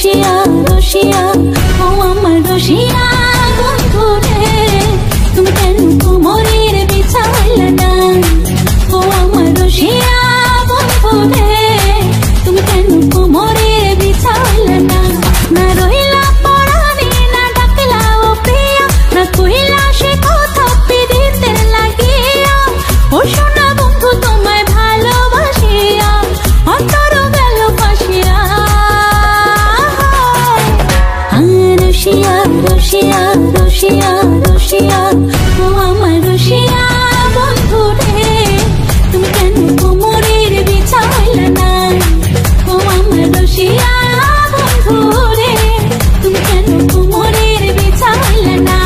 রসিয়া রসিয়া ও আমার রসিয়া বন্ধু রে তুমি কেন কোমরের বিছাইলে না ও আমার রসিয়া বন্ধু রে তুমি কেন কোমরের বিছাইলে না না রহিলা পরাণে না ডাকলা ও প্রিয়া না কইলা সে কথা পিরিতের লাগিয়া ও সোনা বন্ধু তোমায় ভালোবাসিয়া অন্তর গেল ফাঁসিয়া রসিয়া রসিয়া রসিয়া রসিয়া ও আমার রসিয়া বন্ধু রে তুমি কেন কোমরের বিছাইলে না ও আমার রসিয়া বন্ধু রে তুমি কেন কোমরের বিছাইলে না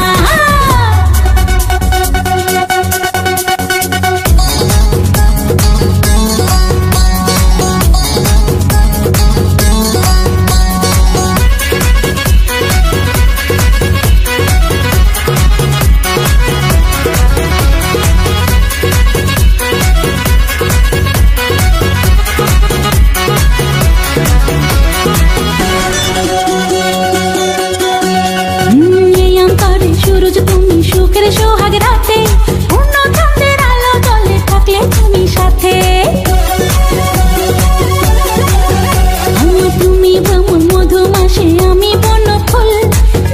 সুরজ তুমি সুখের সোহাগ রাতে পূর্ণ চন্দ্রের আলো জলে থাকলে তুমি সাথে তুমি ভ্রমণ মধু মাসে আমি বন্য ফুল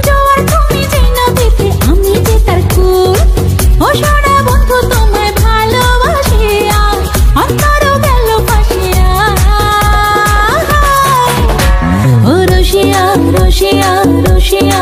জোয়ার তুমি যে নদীতে আমি যে তার কুল ও সোনা বন্ধু তোমায় ভালোবাসিয়া অন্তর গেল ফাঁসিয়া ও রসিয়া রসিয়া রসিয়া